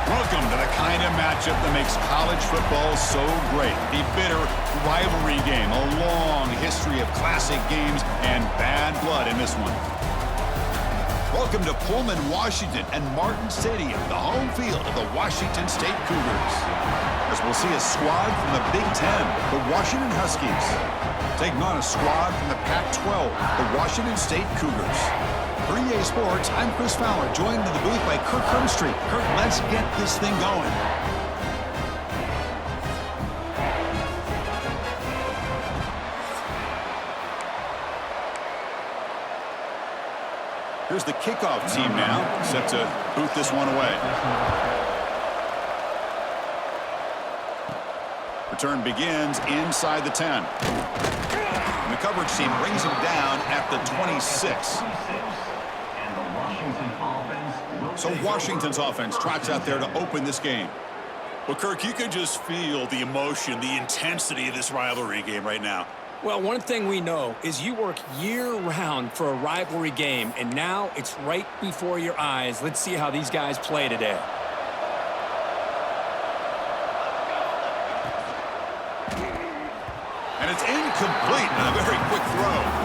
Welcome to the kind of matchup that makes college football so great. A bitter rivalry game, a long history of classic games, and bad blood in this one. Welcome to Pullman, Washington, and Martin Stadium, the home field of the Washington State Cougars. As we'll see a squad from the Big Ten, the Washington Huskies, taking on a squad from the Pac-12, the Washington State Cougars. For EA Sports, I'm Chris Fowler, joined in the booth by Kirk Hermstreet. Kirk, let's get this thing going. Here's the kickoff team now, set to boot this one away. Return begins inside the 10. And the coverage team brings him down at the 26. So Washington's offense trots out there to open this game. Well, Kirk, you can just feel the emotion, the intensity of this rivalry game right now. Well, one thing we know is you work year-round for a rivalry game, and now it's right before your eyes. Let's see how these guys play today. And it's incomplete on a very quick throw.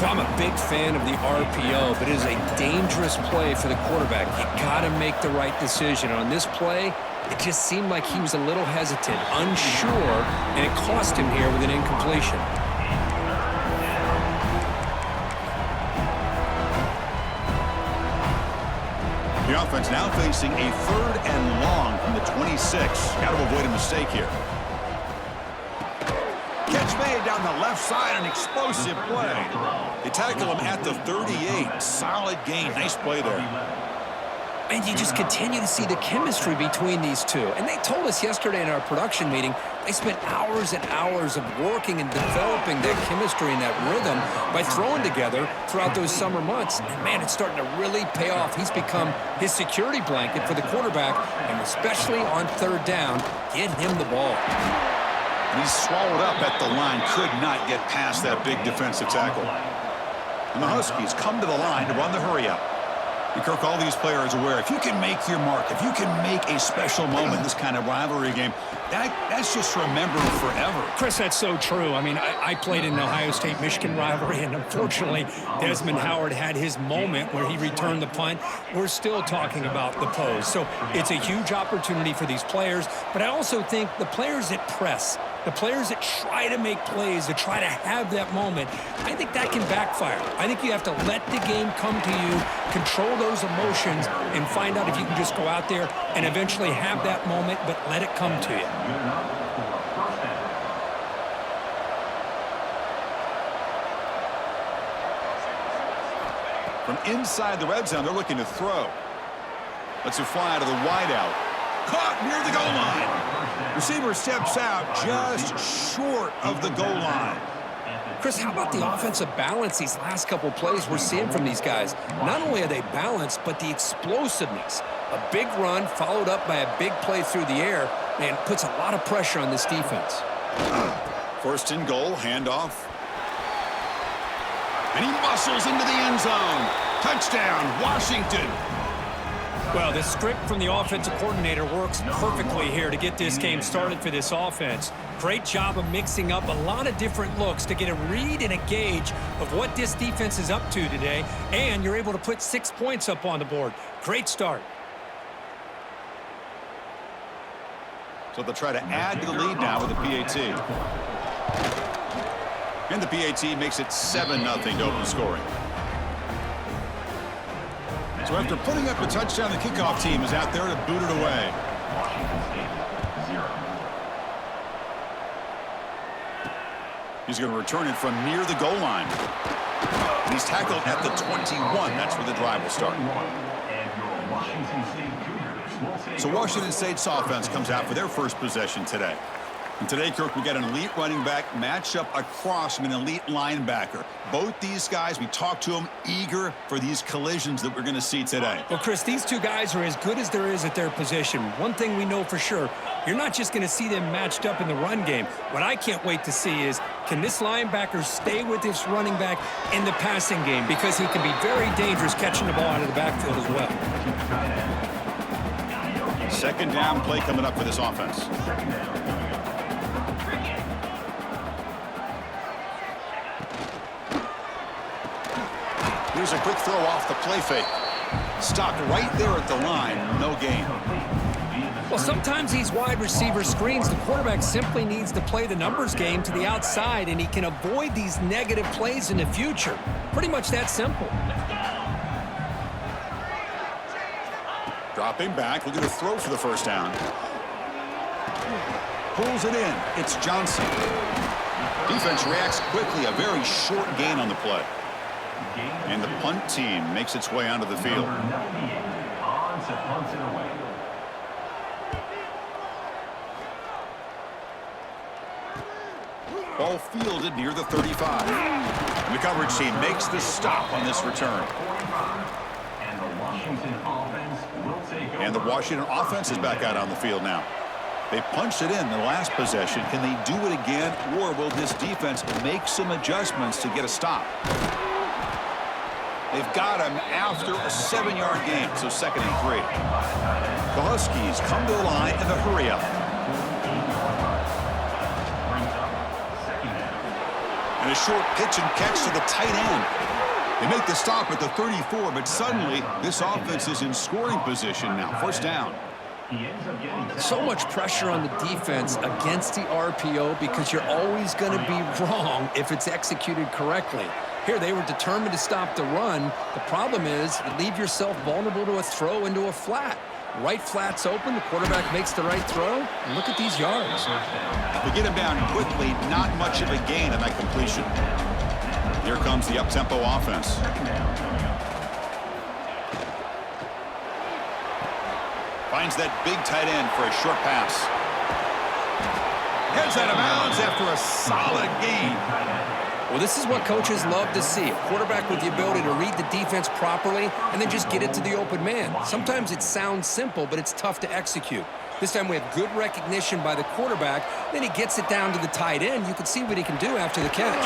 I'm a big fan of the RPO, but it is a dangerous play for the quarterback. You got to make the right decision. On this play, it just seemed like he was a little hesitant, unsure, and it cost him here with an incompletion. The offense now facing a 3rd and long from the 26. Got to avoid a mistake here. Catch made down the left side, an explosive play. They tackle him at the 38. Solid gain. Nice play there. And you just continue to see the chemistry between these two. And they told us yesterday in our production meeting, they spent hours and hours of working and developing that chemistry and that rhythm by throwing together throughout those summer months. And, man, it's starting to really pay off. He's become his security blanket for the quarterback, and especially on 3rd down, get him the ball. And he's swallowed up at the line. Could not get past that big defensive tackle. And the Huskies come to the line to run the hurry-up. And Kirk, all these players are aware, if you can make your mark, if you can make a special moment in this kind of rivalry game, that's just remembered forever. Chris, that's so true. I mean, I played in the Ohio State-Michigan rivalry, and unfortunately, Desmond Howard had his moment where he returned the punt. We're still talking about the pose. So it's a huge opportunity for these players, but I also think the players that press, the players that try to make plays, that try to have that moment, I think that can backfire. I think you have to let the game come to you, control those emotions, and find out if you can just go out there and eventually have that moment, but let it come to you. From inside the red zone, they're looking to throw. Lets it fly to the wideout. Caught near the goal line. Receiver steps out just short of the goal line. Chris, how about the offensive balance these last couple plays we're seeing from these guys? Not only are they balanced, but the explosiveness. A big run followed up by a big play through the air, man, puts a lot of pressure on this defense. 1st and goal, handoff. And he muscles into the end zone. Touchdown, Washington. Well, the script from the offensive coordinator works perfectly here to get this game started for this offense. Great job of mixing up a lot of different looks to get a read and a gauge of what this defense is up to today, and you're able to put 6 points up on the board. Great start. So they'll try to add to the lead now with the PAT. And the PAT makes it 7-0 to open scoring. So after putting up a touchdown, the kickoff team is out there to boot it away. He's going to return it from near the goal line. And he's tackled at the 21. That's where the drive will start. So Washington State's offense comes out for their first possession today. And today, Kirk, we got an elite running back matched up across from an elite linebacker. Both these guys, we talked to them, eager for these collisions that we're going to see today. Well, Chris, these two guys are as good as there is at their position. One thing we know for sure, you're not just going to see them matched up in the run game. What I can't wait to see is, can this linebacker stay with this running back in the passing game? Because he can be very dangerous catching the ball out of the backfield as well. Second down play coming up for this offense. Here's a quick throw off the play fake. Stopped right there at the line. No gain. Well, sometimes these wide receiver screens, the quarterback simply needs to play the numbers game to the outside, and he can avoid these negative plays in the future. Pretty much that simple. Dropping back, looking to throw for the first down. Pulls it in. It's Johnson. Defense reacts quickly. A very short gain on the play. And the punt team makes its way onto the field. Ball fielded near the 35. And the coverage team makes the stop on this return. And the Washington offense is back out on the field now. They punched it in the last possession. Can they do it again, or will this defense make some adjustments to get a stop? They've got him after a 7-yard gain, so 2nd and 3. The Huskies come to the line in the hurry-up. And a short pitch and catch to the tight end. They make the stop at the 34, but suddenly this offense is in scoring position now. First down. So much pressure on the defense against the RPO because you're always going to be wrong if it's executed correctly. Here, they were determined to stop the run. The problem is you leave yourself vulnerable to a throw into a flat. Right flat's open. The quarterback makes the right throw. And look at these yards. They get him down quickly. Not much of a gain on that completion. Here comes the up-tempo offense. Finds that big tight end for a short pass. Heads out of bounds after a solid gain. Well, this is what coaches love to see. A quarterback with the ability to read the defense properly and then just get it to the open man. Sometimes it sounds simple, but it's tough to execute. This time we have good recognition by the quarterback. Then he gets it down to the tight end. You can see what he can do after the catch.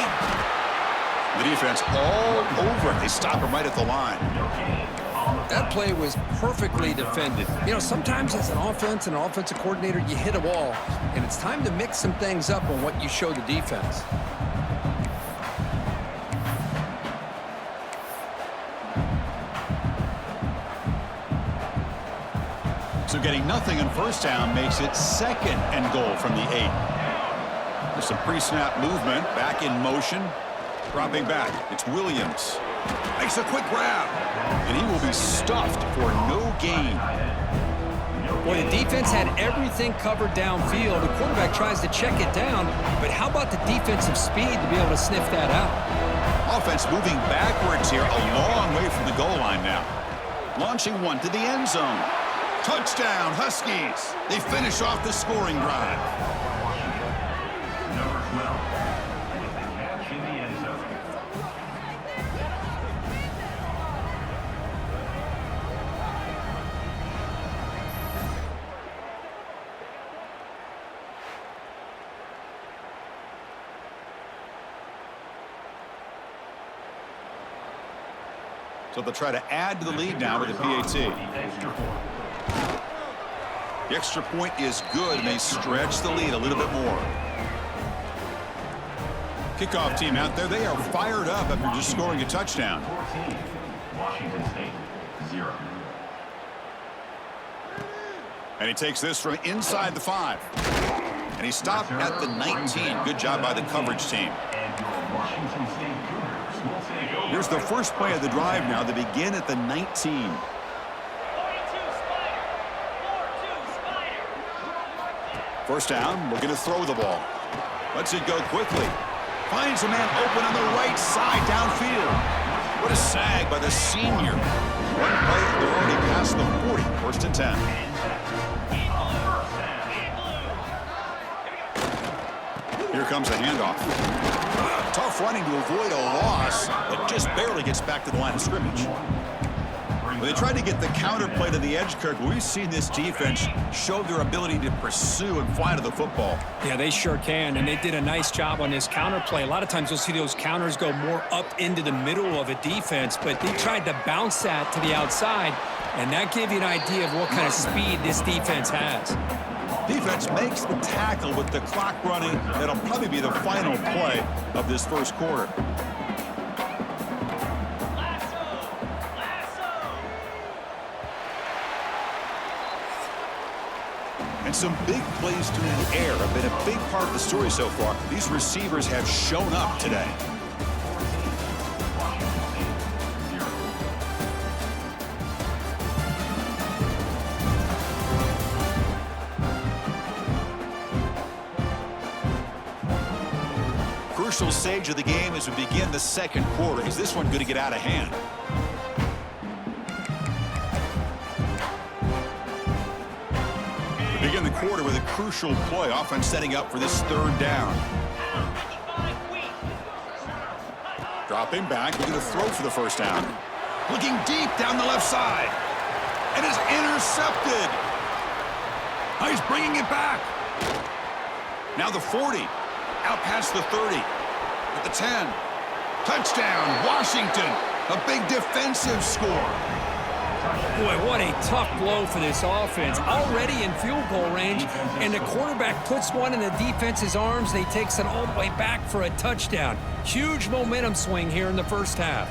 The defense all over it. They stop him right at the line. That play was perfectly defended. You know, sometimes as an offense and an offensive coordinator, you hit a wall, and it's time to mix some things up on what you show the defense. So getting nothing on first down makes it 2nd and goal from the 8. There's some pre-snap movement, back in motion. Dropping back, it's Williams. Makes a quick grab, and he will be stuffed for no gain. Well, the defense had everything covered downfield. The quarterback tries to check it down, but how about the defensive speed to be able to sniff that out? Offense moving backwards here, a long way from the goal line now. Launching one to the end zone. Touchdown, Huskies. They finish off the scoring drive. So they'll try to add to the lead now with the PAT. The extra point is good, and they stretch the lead a little bit more. Kickoff team out there, they are fired up after just scoring a touchdown. Washington State, 0. And he takes this from inside the 5. And he stopped at the 19. Good job by the coverage team. Here's the first play of the drive now. They begin at the 19. First down, looking to throw the ball. Lets it go quickly. Finds a man open on the right side downfield. What a sag by the senior. One play, they're already past the 40. 1st and 10. Here comes a handoff. Tough running to avoid a loss, but just barely gets back to the line of scrimmage. Well, they tried to get the counter play to the edge, Kirk. We've seen this defense show their ability to pursue and fly to the football. Yeah, they sure can, and they did a nice job on this counter play. A lot of times you'll see those counters go more up into the middle of a defense, but they tried to bounce that to the outside. And that gives you an idea of what kind of speed this defense has. Defense makes the tackle with the clock running. That'll probably be the final play of this first quarter. And some big plays through the air have been a big part of the story so far. These receivers have shown up today. Crucial stage of the game as we begin the second quarter. Is this one going to get out of hand? We begin the quarter with a crucial play. Offense setting up for this third down. Dropping back, looking to throw for the first down. Looking deep down the left side. And is intercepted. Oh, he's bringing it back. Now the 40. Out past the 30. At the 10. Touchdown, Washington. A big defensive score. Boy, what a tough blow for this offense. Already in field goal range, and the quarterback puts one in the defense's arms. They takes it all the way back for a touchdown. Huge momentum swing here in the first half.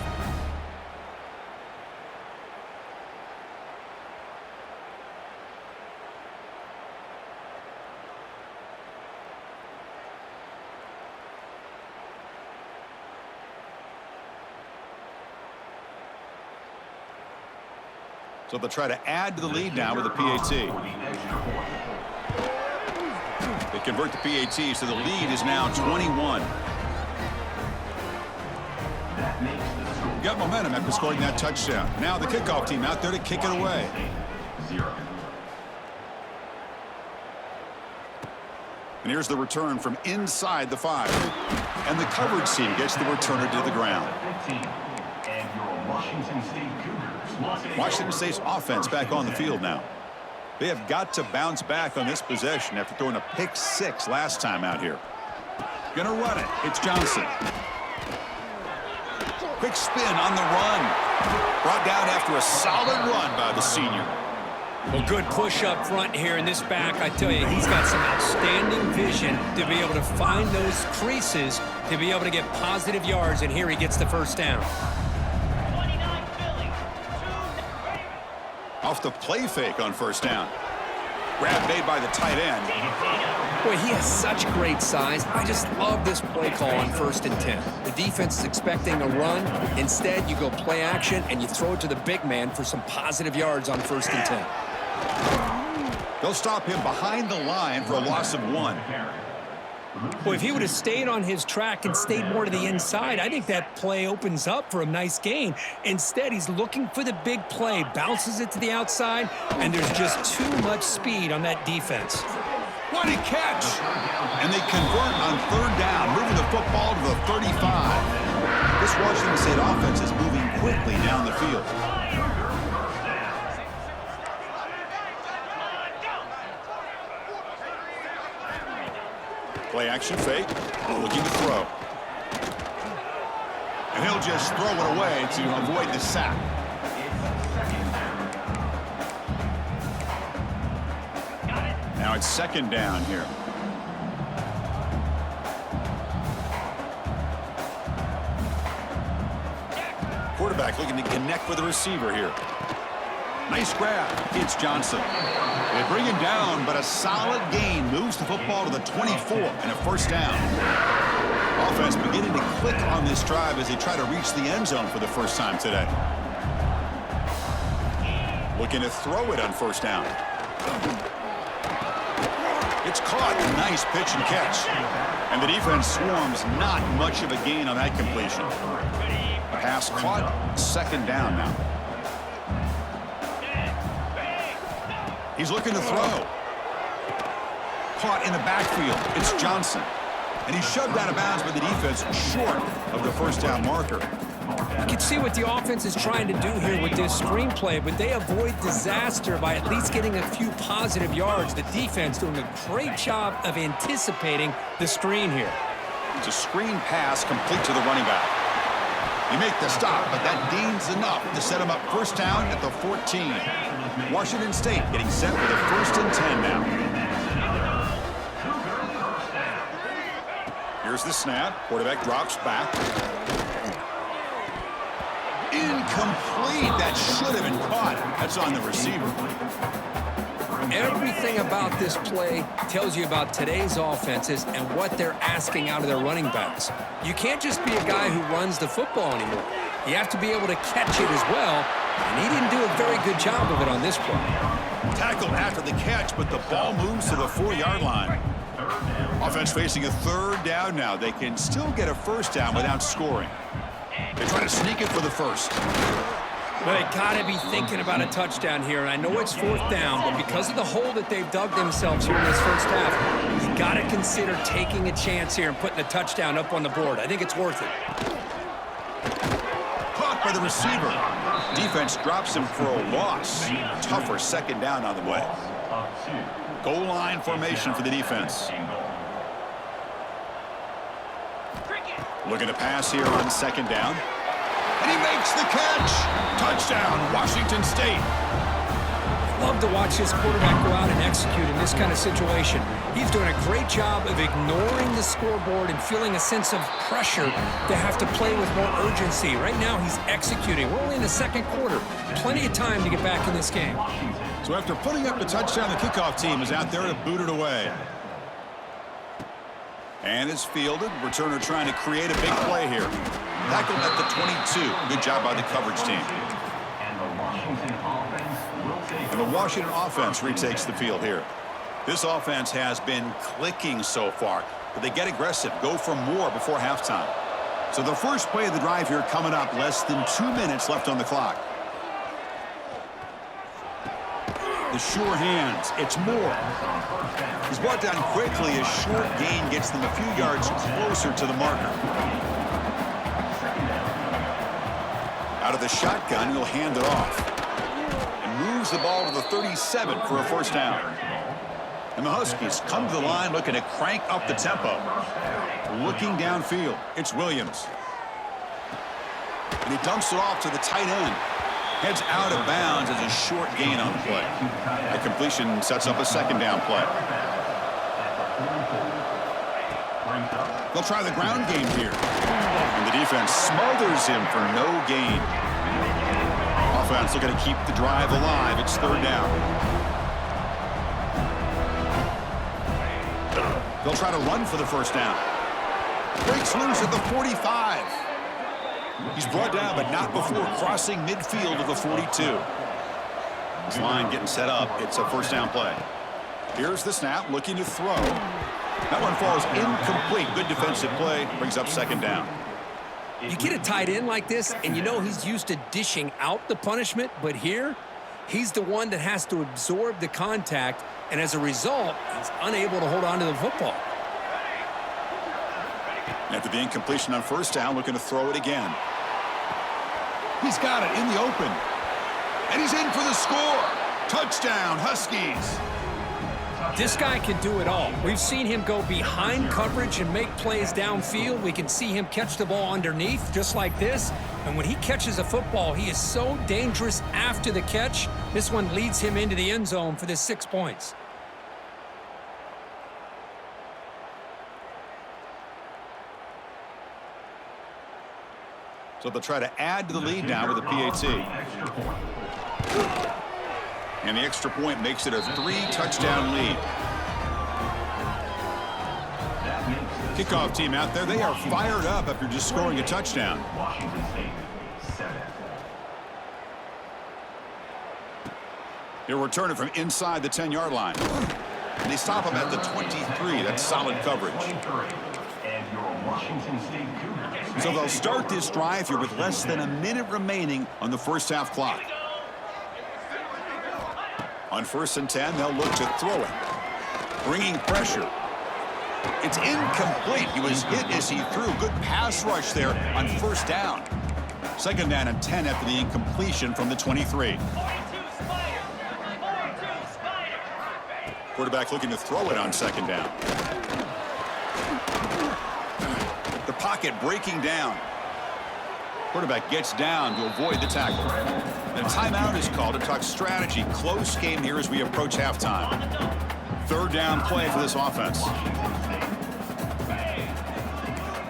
So they'll try to add to the lead now with a PAT. They convert the PAT, so the lead is now 21. Got momentum after scoring that touchdown. Now the kickoff team out there to kick it away. And here's the return from inside the 5. And the coverage team gets the returner to the ground. Washington State's offense back on the field now. They have got to bounce back on this possession after throwing a pick 6 last time out here. Gonna run it. It's Johnson. Quick spin on the run. Brought down after a solid run by the senior. Well, good push up front here in this back. I tell you, he's got some outstanding vision to be able to find those creases, to be able to get positive yards, and here he gets the first down. Off the play fake on first down. Grab made by the tight end. Boy, he has such great size. I just love this play call on 1st and 10. The defense is expecting a run. Instead, you go play action, and you throw it to the big man for some positive yards on 1st and 10. They'll stop him behind the line for a loss of 1. Boy, if he would have stayed on his track and stayed more to the inside, I think that play opens up for a nice gain. Instead, he's looking for the big play, bounces it to the outside, and there's just too much speed on that defense. What a catch! And they convert on third down, moving the football to the 35. This Washington State offense is moving quickly down the field. Play action fake, looking to throw. And he'll just throw it away to avoid the sack. Now it's second down here. Quarterback looking to connect with the receiver here. Nice grab. It's Johnson. They bring him down, but a solid gain moves the football to the 24 and a first down. Offense beginning to click on this drive as they try to reach the end zone for the first time today. Looking to throw it on first down. It's caught. Nice pitch and catch. And the defense swarms. Not much of a gain on that completion. Pass caught. Second down now. He's looking to throw. Caught in the backfield. It's Johnson. And he's shoved out of bounds by the defense short of the first down marker. You can see what the offense is trying to do here with this screenplay, but they avoid disaster by at least getting a few positive yards. The defense doing a great job of anticipating the screen here. It's a screen pass complete to the running back. They make the stop, but that gains enough to set them up first down at the 14. Washington State getting set with a 1st and 10 now. Here's the snap. Quarterback drops back. Incomplete. That should have been caught. That's on the receiver. Everything about this play tells you about today's offenses and what they're asking out of their running backs. You can't just be a guy who runs the football anymore. You have to be able to catch it as well, and he didn't do a very good job of it on this play. Tackled after the catch, but the ball moves to the 4-yard line. Offense facing a 3rd down now. They can still get a first down without scoring. They try to sneak it for the first. Well, they got to be thinking about a touchdown here. And I know it's 4th down, but because of the hole that they've dug themselves here in this first half, you got to consider taking a chance here and putting a touchdown up on the board. I think it's worth it. Caught by the receiver. Defense drops him for a loss. Tougher 2nd down on the way. Goal line formation for the defense. Looking to pass here on 2nd down. And he makes the catch. Touchdown, Washington State. Love to watch this quarterback go out and execute in this kind of situation. He's doing a great job of ignoring the scoreboard and feeling a sense of pressure to have to play with more urgency. Right now, he's executing. We're only in the 2nd quarter. Plenty of time to get back in this game. So after putting up the touchdown, the kickoff team is out there to boot it away. And it's fielded. Returner trying to create a big play here. Tackled at the 22. Good job by the coverage team. And the Washington offense retakes the field here. This offense has been clicking so far, but they get aggressive, go for more before halftime. So the first play of the drive here coming up, less than 2 minutes left on the clock. The sure hands. It's Moore. He's brought down quickly. A short gain gets them a few yards closer to the marker. Out of the shotgun, he'll hand it off. And moves the ball to the 37 for a first down. And the Huskies come to the line looking to crank up the tempo. Looking downfield, it's Williams. And he dumps it off to the tight end. Heads out of bounds as a short gain on the play. That completion sets up a 2nd down play. They'll try the ground game here. And the defense smothers him for no gain. Offense looking to keep the drive alive. It's 3rd down. They'll try to run for the first down. Breaks loose at the 45. He's brought down, but not before crossing midfield of the 42. This line getting set up. It's a first down play. Here's the snap, looking to throw. That one falls incomplete. Good defensive play. Brings up 2nd down. You get a tight end like this, and you know he's used to dishing out the punishment, but here, he's the one that has to absorb the contact, and as a result, he's unable to hold on to the football. After the incompletion on first down, looking to throw it again. He's got it in the open. And he's in for the score. Touchdown, Huskies. This guy can do it all. We've seen him go behind coverage and make plays downfield. We can see him catch the ball underneath, just like this. And when he catches a football, he is so dangerous after the catch. This one leads him into the end zone for the 6 points. So they'll try to add to the lead now with a PAT. And the extra point makes it a 3-touchdown lead. Kickoff team out there, they are fired up after just scoring a touchdown. He'll return it from inside the 10-yard line. And they stop him at the 23. That's solid coverage. So they'll start this drive here with less than a minute remaining on the first half clock. On 1st and 10, they'll look to throw it. Bringing pressure. It's incomplete. He was hit as he threw. Good pass rush there on first down. 2nd down and 10 after the incompletion from the 23. Quarterback looking to throw it on 2nd down. The pocket breaking down. Quarterback gets down to avoid the tackle. The timeout is called to talk strategy. Close game here as we approach halftime. Third down play for this offense.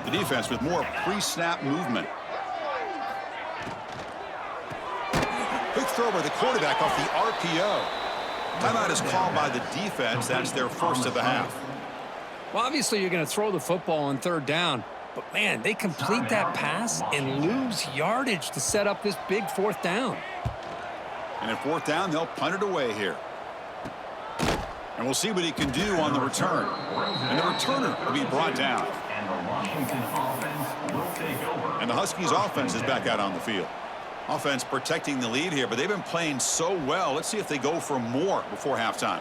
The defense with more pre-snap movement. Quick throw by the quarterback off the RPO. Timeout is called by the defense. That's their first of the half. Well, obviously, you're going to throw the football on third down. But, man, they complete that pass and lose yardage to set up this big fourth down. And at fourth down, they'll punt it away here. And we'll see what he can do on the return. And the returner will be brought down. And the Washington offense will take over. And the Huskies offense is back out on the field. Offense protecting the lead here, but they've been playing so well. Let's see if they go for more before halftime.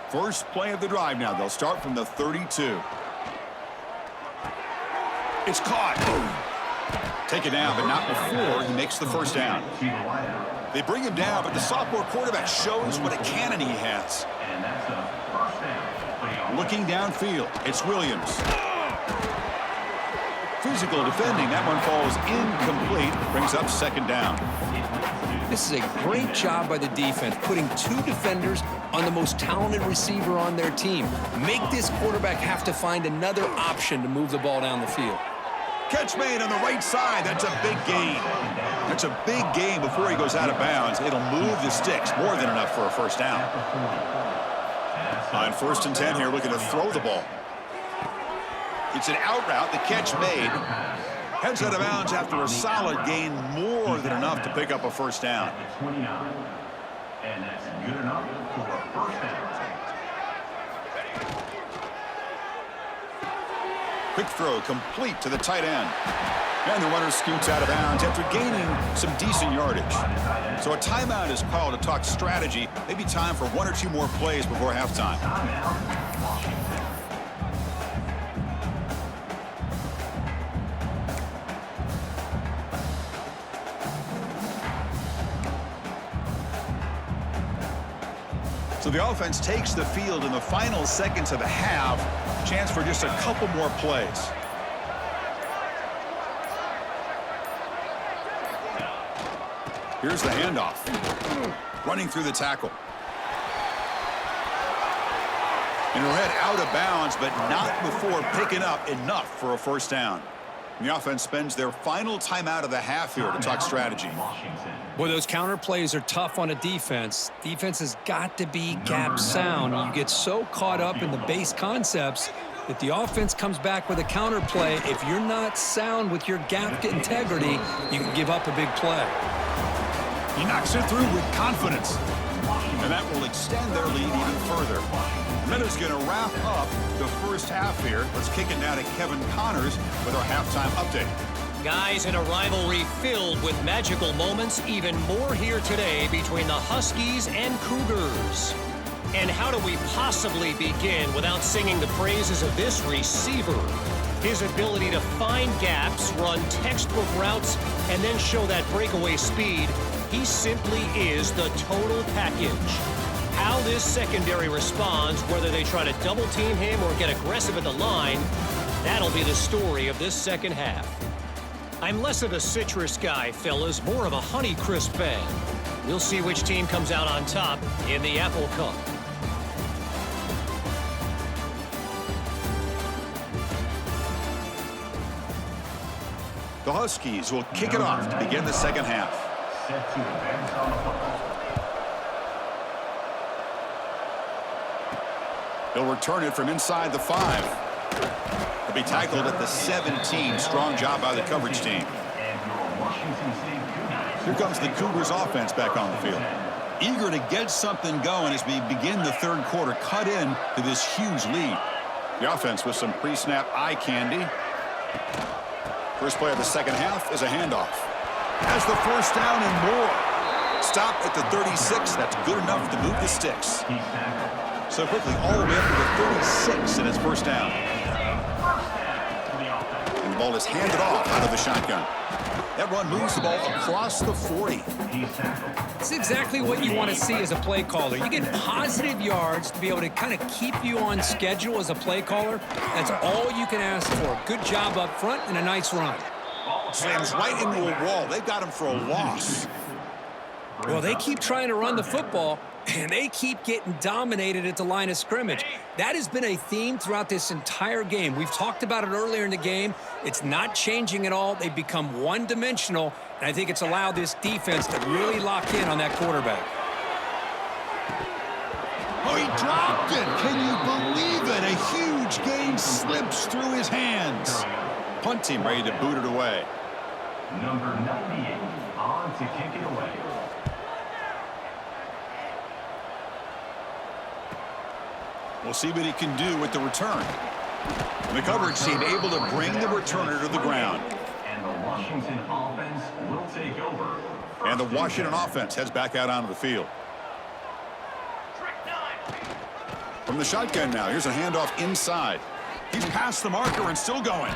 First play of the drive now. They'll start from the 32. It's caught. Take it down, but not before he makes the first down. They bring him down, but the sophomore quarterback shows what a cannon he has. And that's a first down. Looking downfield, it's Williams. Physical defending. That one falls incomplete. Brings up second down. This is a great job by the defense, putting two defenders on the most talented receiver on their team. Make this quarterback have to find another option to move the ball down the field. Catch made on the right side. That's a big gain. That's a big gain before he goes out of bounds. It'll move the sticks. More than enough for a first down. On first and 10 here, looking to throw the ball. It's an out route. The catch made. Heads out of bounds after a solid gain. More than enough to pick up a first down. 29. And that's good enough for a first down. Quick throw complete to the tight end. And the runner scoots out of bounds after gaining some decent yardage. So a timeout is called to talk strategy. Maybe time for one or two more plays before halftime. So the offense takes the field in the final seconds of the half. Chance for just a couple more plays. Here's the handoff. Running through the tackle. And he'll head out of bounds, but not before picking up enough for a first down. And the offense spends their final timeout of the half here to talk strategy. Boy, those counter plays are tough on a defense. Defense has got to be gap sound. You get so caught up in the base concepts that the offense comes back with a counter play. If you're not sound with your gap integrity, you can give up a big play. He knocks it through with confidence. And that will extend their lead even further. Miller's going to wrap up the first half here. Let's kick it now to Kevin Connors with our halftime update. Guys, in a rivalry filled with magical moments, even more here today between the Huskies and Cougars. And how do we possibly begin without singing the praises of this receiver? His ability to find gaps, run textbook routes, and then show that breakaway speed. He simply is the total package. How this secondary responds, whether they try to double team him or get aggressive at the line, that'll be the story of this second half. I'm less of a citrus guy, fellas, more of a Honeycrisp fan. We'll see which team comes out on top in the Apple Cup. The Huskies will kick it off to begin the second half. Set to advance on the football. He'll return it from inside the 5. He'll be tackled at the 17. Strong job by the coverage team. And your Washington State Cougars. Here comes the Cougars offense back on the field. Eager to get something going as we begin the third quarter. Cut in to this huge lead. The offense with some pre-snap eye candy. First play of the second half is a handoff. Has the first down and more. Stop at the 36. That's good enough to move the sticks. He's tackled. So quickly all the way up to the 36 in his first down. And the ball is handed off out of the shotgun. That run moves the ball across the 40. He's tackled. It's exactly what you want to see as a play caller. You get positive yards to be able to kind of keep you on schedule as a play caller. That's all you can ask for. Good job up front and a nice run. Slams right into a wall. They've got him for a loss. Well, they keep trying to run the football, and they keep getting dominated at the line of scrimmage. That has been a theme throughout this entire game. We've talked about it earlier in the game. It's not changing at all. They've become one-dimensional, and I think it's allowed this defense to really lock in on that quarterback. Oh, he dropped it. Can you believe it? A huge game slips through his hands. Punt team ready to boot it away. Number 98 on to kick it away. We'll see what he can do with the return. The coverage team able to bring the returner to the ground. And the Washington offense will take over. And the Washington offense heads back out onto the field. From the shotgun now, here's a handoff inside. He's past the marker and still going.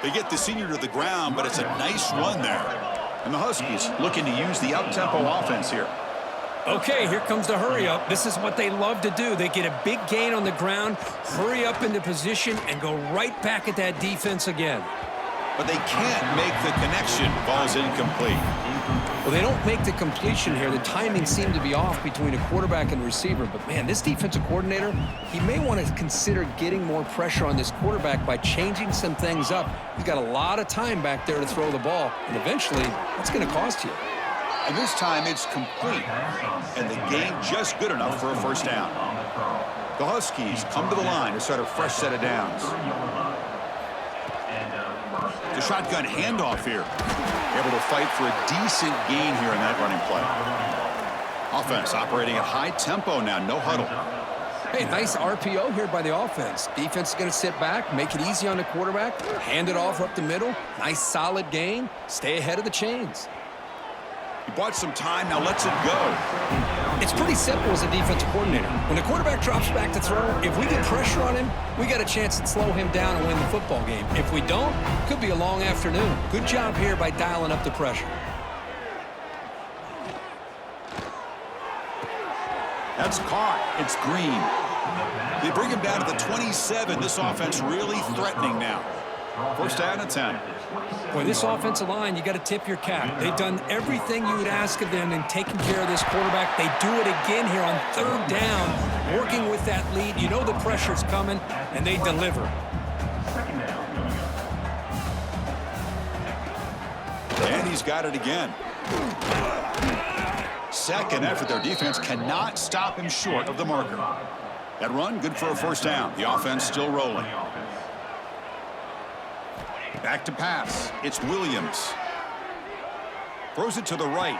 They get the senior to the ground, but it's a nice run there. And the Huskies looking to use the up-tempo offense here. Okay, here comes the hurry up. This is what they love to do. They get a big gain on the ground, hurry up into position, and go right back at that defense again. But they can't make the connection. Ball's incomplete. Well, they don't make the completion here. The timing seemed to be off between a quarterback and receiver. But, man, this defensive coordinator, he may want to consider getting more pressure on this quarterback by changing some things up. He's got a lot of time back there to throw the ball, and eventually that's going to cost you. And this time it's complete. And the game just good enough for a first down. The Huskies come to the line to start a fresh set of downs. The shotgun handoff here. Able to fight for a decent gain here in that running play. Offense operating at high tempo now, no huddle. Hey, nice RPO here by the offense. Defense is going to sit back, make it easy on the quarterback, hand it off up the middle. Nice solid gain. Stay ahead of the chains. He bought some time, now lets it go. It's pretty simple as a defensive coordinator. When the quarterback drops back to throw, if we get pressure on him, we got a chance to slow him down and win the football game. If we don't, it could be a long afternoon. Good job here by dialing up the pressure. That's caught. It's Green. They bring him down to the 27. This offense really threatening now. First down and 10. Boy, this offensive line, you got to tip your cap. They've done everything you would ask of them in taking care of this quarterback. They do it again here on third down, working with that lead. You know the pressure's coming, and they deliver. And he's got it again. Second effort, their defense cannot stop him short of the marker. That run, good for a first down. The offense still rolling. Back to pass. It's Williams. Throws it to the right.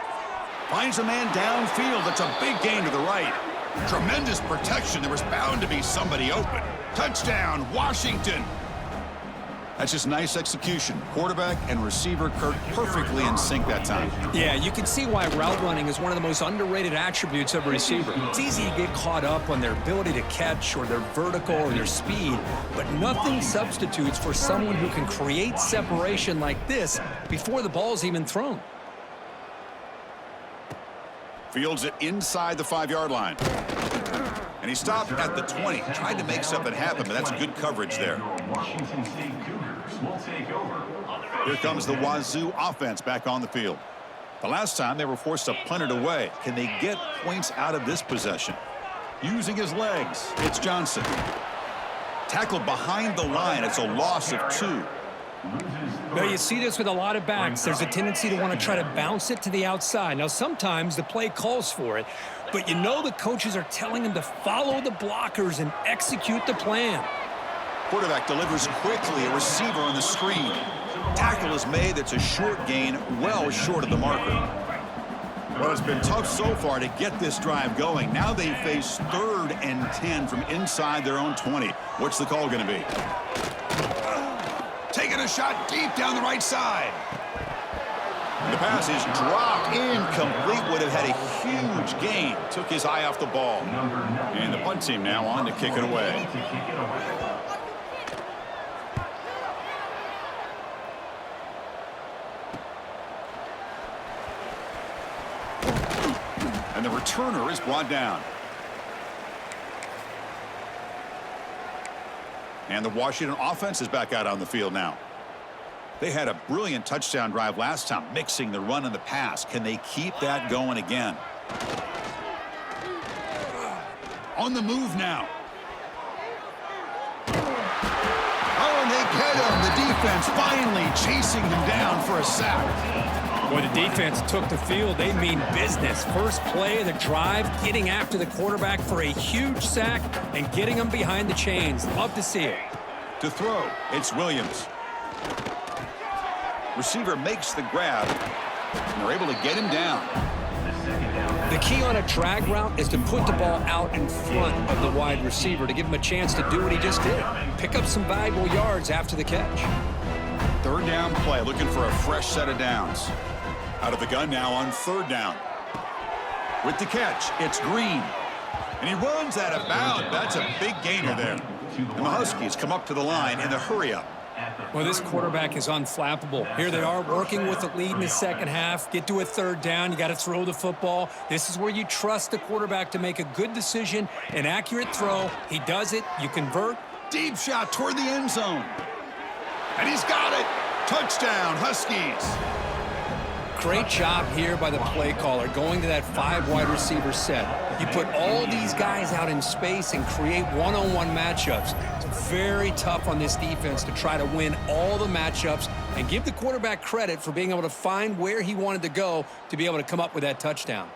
Finds a man downfield. That's a big gain to the right. Tremendous protection. There was bound to be somebody open. Touchdown, Washington. That's just nice execution. Quarterback and receiver Kirk perfectly in sync that time. Yeah, you can see why route running is one of the most underrated attributes of a receiver. It's easy to get caught up on their ability to catch or their vertical or their speed, but nothing substitutes for someone who can create separation like this before the ball's even thrown. Fields it inside the 5-yard line. And he stopped at the 20. Tried to make something happen, but that's good coverage there. Washington State Cougars will take over. Here comes the Wazoo offense back on the field. The last time they were forced to punt it away. Can they get points out of this possession? Using his legs, it's Johnson. Tackled behind the line. It's a loss of 2. Now, you see this with a lot of backs. There's a tendency to want to try to bounce it to the outside. Now, sometimes the play calls for it, but you know the coaches are telling them to follow the blockers and execute the plan. Quarterback delivers quickly, a receiver on the screen. Tackle is made. That's a short gain, well short of the marker. Well, it's been tough so far to get this drive going. Now they face 3rd and 10 from inside their own 20. What's the call going to be? Taking a shot deep down the right side. The pass is dropped, incomplete. Would have had a huge gain. Took his eye off the ball. And the punt team now on to kick it away. And the returner is brought down. And the Washington offense is back out on the field now. They had a brilliant touchdown drive last time, mixing the run and the pass. Can they keep that going again? On the move now. Oh, and they get him. The defense finally chasing him down for a sack. Boy, the defense took the field. They mean business. First play of the drive, getting after the quarterback for a huge sack and getting him behind the chains. Love to see it. To throw, it's Williams. Receiver makes the grab, and they're able to get him down. The key on a drag route is to put the ball out in front of the wide receiver to give him a chance to do what he just did. Pick up some valuable yards after the catch. Third down play, looking for a fresh set of downs. Out of the gun now on third down. With the catch, it's Green. And he runs out of bounds. That's a big gainer there. And the Huskies come up to the line in the hurry-up. Well, this quarterback is unflappable. Here they are working with the lead in the second half. Get to a third down. You got to throw the football. This is where you trust the quarterback to make a good decision, an accurate throw. He does it. You convert. Deep shot toward the end zone. And he's got it. Touchdown, Huskies. Great job here by the play caller, going to that 5 wide receiver set. You put all these guys out in space and create one-on-one matchups. It's very tough on this defense to try to win all the matchups and give the quarterback credit for being able to find where he wanted to go to be able to come up with that touchdown.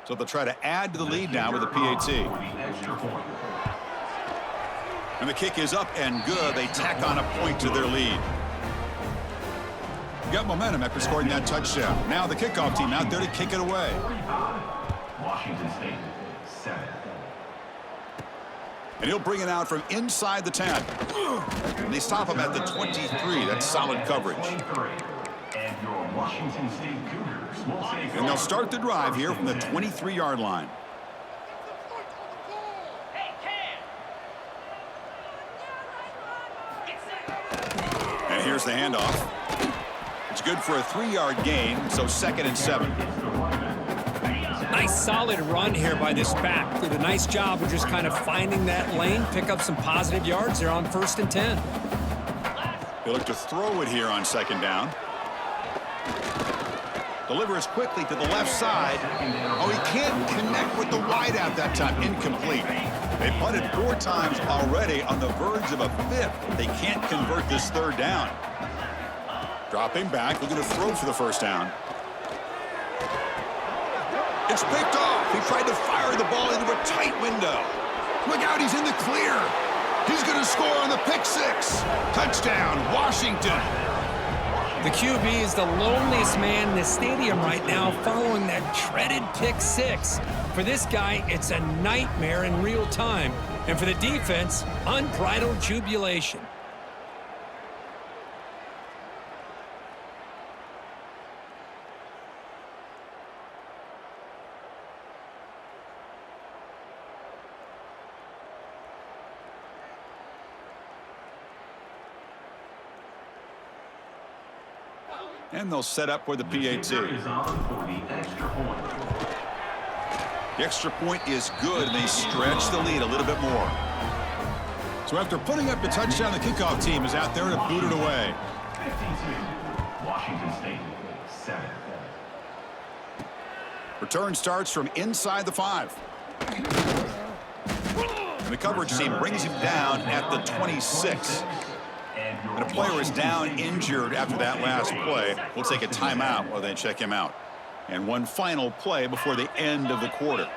So they'll try to add to the lead now with a PAT. And the kick is up and good. They tack on a point to their lead. Got momentum after scoring that touchdown. Now the kickoff team out there to kick it away. Washington State, 7. And he'll bring it out from inside the 10. And they stop him at the 23. That's solid coverage. And your Washington State Cougars will take And they'll start the drive here from the 23-yard line. And here's the handoff. It's good for a 3-yard gain, so 2nd and 7. Nice solid run here by this back. Did a nice job of just kind of finding that lane, pick up some positive yards there on 1st and 10. They look to throw it here on 2nd down. Delivers quickly to the left side. Oh, he can't connect with the wideout that time. Incomplete. They punted 4 times already, on the verge of a 5th. They can't convert this 3rd down. Dropping back, looking to throw for the 1st down. It's picked off. He tried to fire the ball into a tight window. Look out, he's in the clear. He's going to score on the pick 6. Touchdown, Washington. The QB is the loneliest man in the stadium right now following that dreaded pick 6. For this guy, it's a nightmare in real time. And for the defense, unbridled jubilation. And they'll set up for the PAT. The extra point is good, and they stretch the lead a little bit more. So after putting up the touchdown, the kickoff team is out there to boot it away. 52, Washington State, 7. Return starts from inside the 5. And the coverage team brings him down at the 26. And a player is down injured after that last play. We'll take a timeout while they check him out. And one final play before the end of the quarter.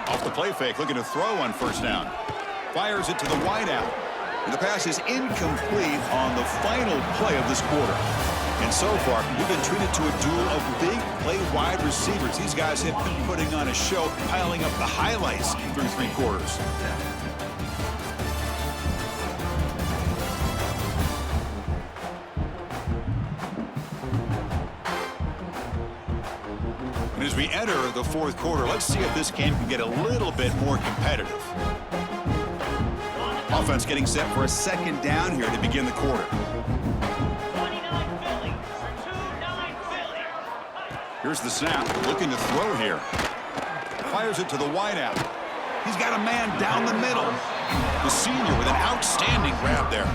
Off the play fake, looking to throw on 1st down. Fires it to the wideout. And the pass is incomplete on the final play of this quarter. And so far, we've been treated to a duel of big play wide receivers. These guys have been putting on a show, piling up the highlights through 3 quarters. And as we enter the 4th quarter, let's see if this game can get a little bit more competitive. Offense getting set for a 2nd down here to begin the quarter. Here's the snap, looking to throw here. Fires it to the wideout. He's got a man down the middle. The senior with an outstanding grab there.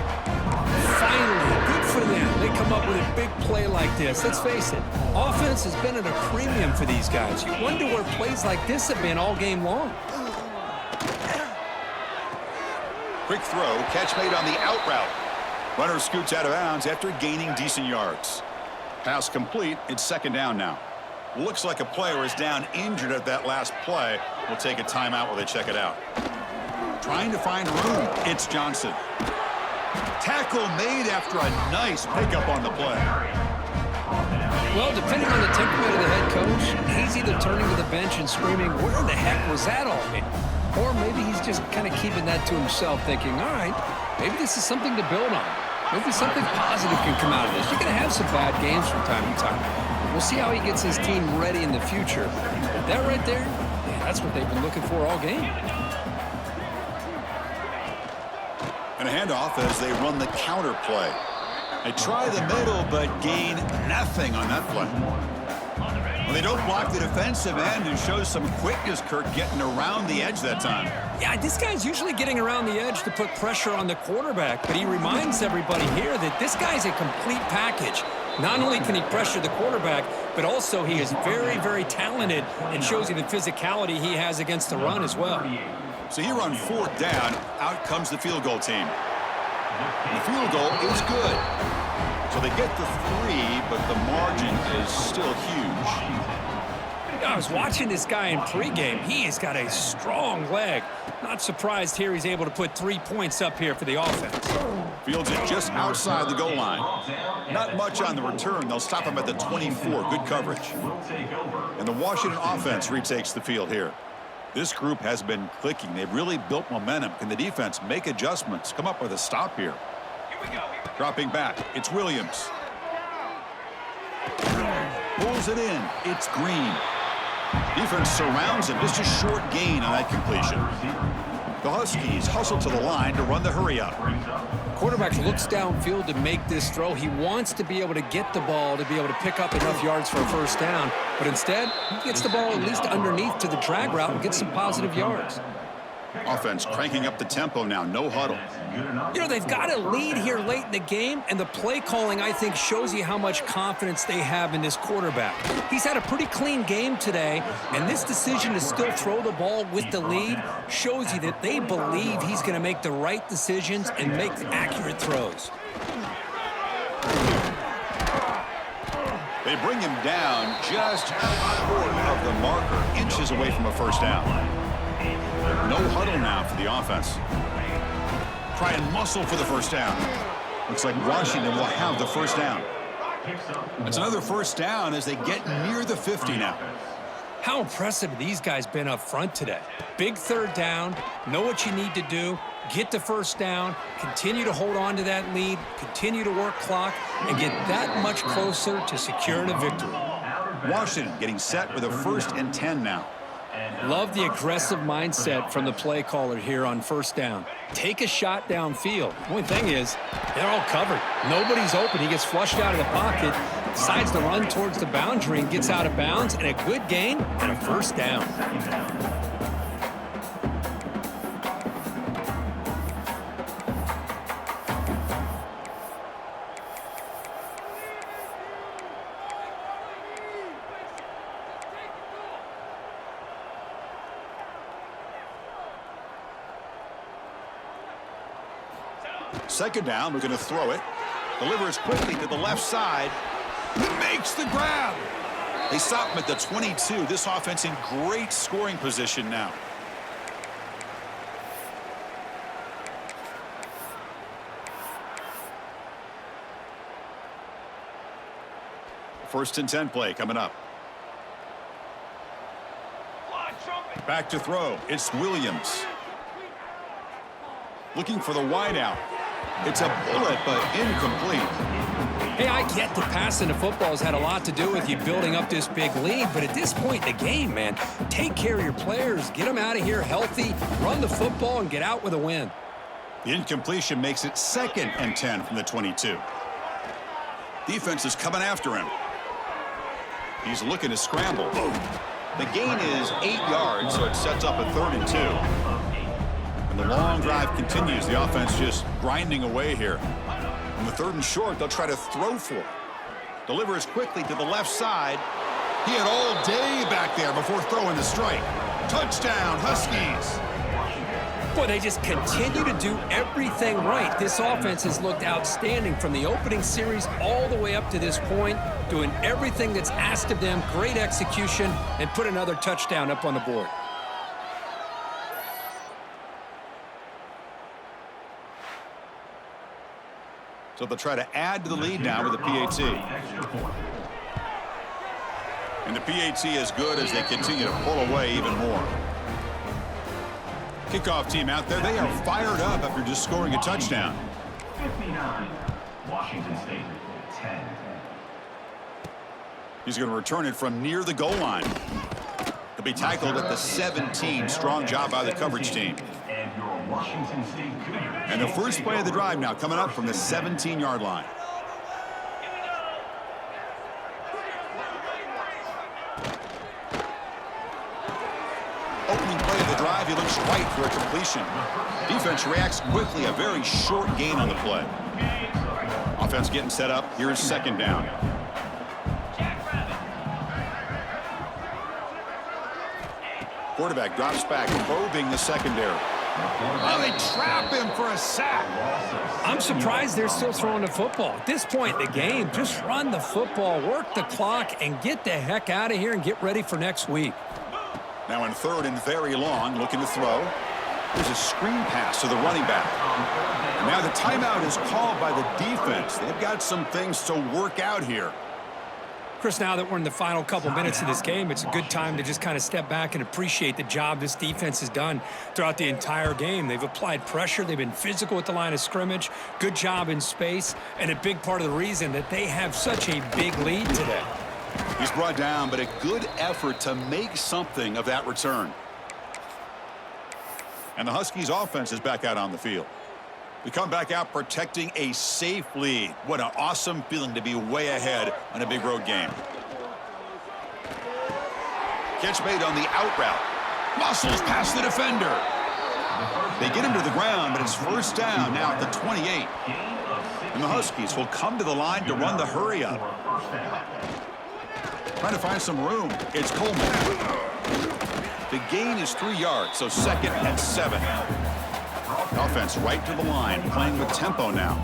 Finally, good for them. They come up with a big play like this. Let's face it, offense has been at a premium for these guys. You wonder where plays like this have been all game long. Quick throw, catch made on the out route. Runner scoots out of bounds after gaining decent yards. Pass complete. It's second down now. Looks like a player is down injured at that last play. We'll take a timeout while they check it out. Trying to find room. It's Johnson. Tackle made after a nice pickup on the play. Well, depending on the temperament of the head coach, he's either turning to the bench and screaming, where the heck was that all mean? Or maybe he's just kind of keeping that to himself, thinking, all right, maybe this is something to build on. Maybe something positive can come out of this. You're going to have some bad games from time to time. We'll see how he gets his team ready in the future. That right there, yeah, that's what they've been looking for all game. And a handoff as they run the counter play. They try the middle, but gain nothing on that play. Well, they don't block the defensive end and show some quickness, Kirk, getting around the edge that time. Yeah, this guy's usually getting around the edge to put pressure on the quarterback, but he reminds everybody here that this guy's a complete package. Not only can he pressure the quarterback, but also he is very, very talented and shows you the physicality he has against the run as well. So here on fourth down, out comes the field goal team. The field goal is good. So they get the 3, but the margin is still huge. I was watching this guy in pregame. He has got a strong leg. Not surprised here he's able to put 3 points up here for the offense. Fields it just outside the goal line. Not much on the return. They'll stop him at the 24. Good coverage. And the Washington offense retakes the field here. This group has been clicking. They've really built momentum. Can the defense make adjustments? Come up with a stop here. Dropping back. It's Williams. Pulls it in. It's Green. Defense surrounds him. Just a short gain on that completion. The Huskies hustle to the line to run the hurry up. Quarterback looks downfield to make this throw. He wants to be able to get the ball to be able to pick up enough yards for a first down. But instead, he gets the ball at least underneath to the drag route and gets some positive yards. Offense cranking up the tempo now. No huddle. You know, they've got a lead here late in the game, and the play calling, I think, shows you how much confidence they have in this quarterback. He's had a pretty clean game today, and this decision to still throw the ball with the lead shows you that they believe he's going to make the right decisions and make accurate throws. They bring him down just short of the marker, inches away from a first down. No huddle now for the offense. Try and muscle for the first down. Looks like Washington will have the first down. It's another first down as they get near the 50 now. How impressive have these guys been up front today? Big third down, know what you need to do, get the first down, continue to hold on to that lead, continue to work clock, and get that much closer to securing a victory. Washington getting set with a 1st and 10 now. Love the aggressive mindset from the play caller here on first down. Take a shot downfield. The only thing is, they're all covered. Nobody's open. He gets flushed out of the pocket, decides to run towards the boundary and gets out of bounds, and a good gain and a first down. Second down, we're going to throw it. Delivers quickly to the left side. He makes the grab. They stop him at the 22. This offense in great scoring position now. First and 10 play coming up. Back to throw. It's Williams. Looking for the wideout. It's a bullet, but incomplete. Hey, I get the passing of football has had a lot to do with you building up this big lead, but at this point in the game, man, take care of your players, get them out of here healthy, run the football, and get out with a win. The incompletion makes it 2nd and 10 from the 22. Defense is coming after him. He's looking to scramble. The gain is 8 yards, so it sets up a 3rd and 2. And The long drive continues. The offense just grinding away here. On the 3rd and short, they'll try to throw for it. Delivers quickly to the left side. He had all day back there before throwing the strike. Touchdown, Huskies. Boy, they just continue to do everything right. This offense has looked outstanding from the opening series all the way up to this point, doing everything that's asked of them, great execution, and put another touchdown up on the board. So they'll try to add to the lead now with the PAT. And the PAT is good as they continue to pull away even more. Kickoff team out there, they are fired up after just scoring a touchdown. 59, Washington State, 10. He's going to return it from near the goal line. He'll be tackled at the 17. Strong job by the coverage team. And your Washington State Cougars. And the first play of the drive now coming up from the 17-yard line. Opening play of the drive, he looks right for a completion. Defense reacts quickly, a very short gain on the play. Offense getting set up. Here's 2nd down. Quarterback drops back, probing the secondary. Oh, they trap him for a sack. I'm surprised they're still throwing the football. At this point in the game, just run the football, work the clock, and get the heck out of here and get ready for next week. Now in 3rd and very long, looking to throw. There's a screen pass to the running back. And now the timeout is called by the defense. They've got some things to work out here. Chris, now that we're in the final couple minutes of this game, it's a good time to just kind of step back and appreciate the job this defense has done throughout the entire game. They've applied pressure. They've been physical at the line of scrimmage. Good job in space. And a big part of the reason that they have such a big lead today. He's brought down, but a good effort to make something of that return. And the Huskies offense is back out on the field. We come back out protecting a safe lead. What an awesome feeling to be way ahead on a big road game. Catch made on the out route. Muscles past the defender. They get him to the ground, but it's 1st down now at the 28. And the Huskies will come to the line to run the hurry up. Trying to find some room. It's Coleman. The gain is 3 yards, so 2nd and 7. Offense right to the line, playing with tempo now.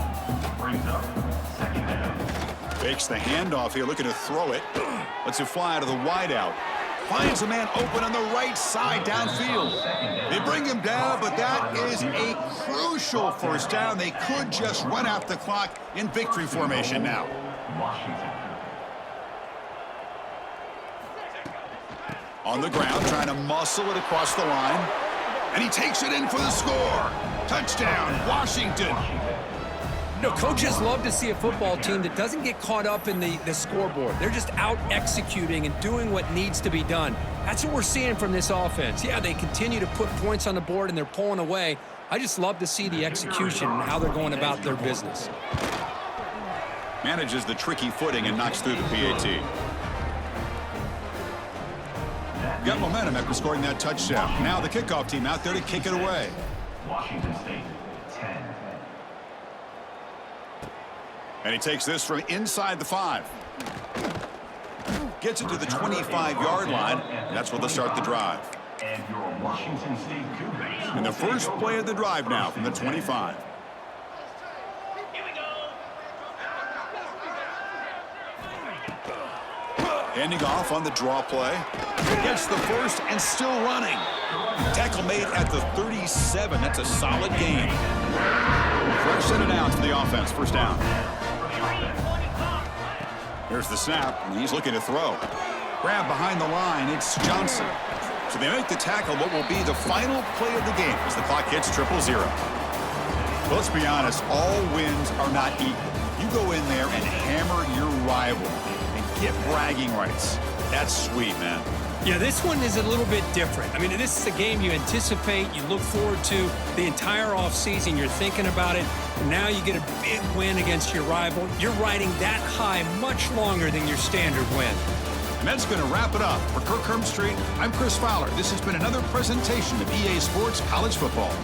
Fakes the handoff here, looking to throw it. Lets it fly out of the wideout. Finds a man open on the right side downfield. They bring him down, but that is a crucial 1st down. They could just run out the clock in victory formation now. On the ground, trying to muscle it across the line. And he takes it in for the score. Touchdown, Washington. You know, coaches love to see a football team that doesn't get caught up in the scoreboard. They're just out executing and doing what needs to be done. That's what we're seeing from this offense. Yeah, they continue to put points on the board and they're pulling away. I just love to see the execution and how they're going about their business. Manages the tricky footing and knocks through the PAT. Got momentum after scoring that touchdown. Now the kickoff team out there to kick it away. Washington State, 10. And he takes this from inside the 5. Gets it to the 25-yard line. That's where they'll start the drive. And your Washington State Cougars. And the first play of the drive now from the 25. Handing off on the draw play. Gets the first and still running. Tackle made at the 37. That's a solid gain. Fresh set it out for the offense. 1st down. Here's the snap, and he's looking to throw. Grab behind the line. It's Johnson. So they make the tackle, what will be the final play of the game as the clock hits 0-0. Well, let's be honest, all wins are not equal. You go in there and hammer your rival and get bragging rights. That's sweet, man. Yeah, this one is a little bit different. I mean, this is a game you anticipate, you look forward to the entire offseason. You're thinking about it. And now you get a big win against your rival. You're riding that high much longer than your standard win. And that's going to wrap it up. For Kirk Street, I'm Chris Fowler. This has been another presentation of EA Sports College Football.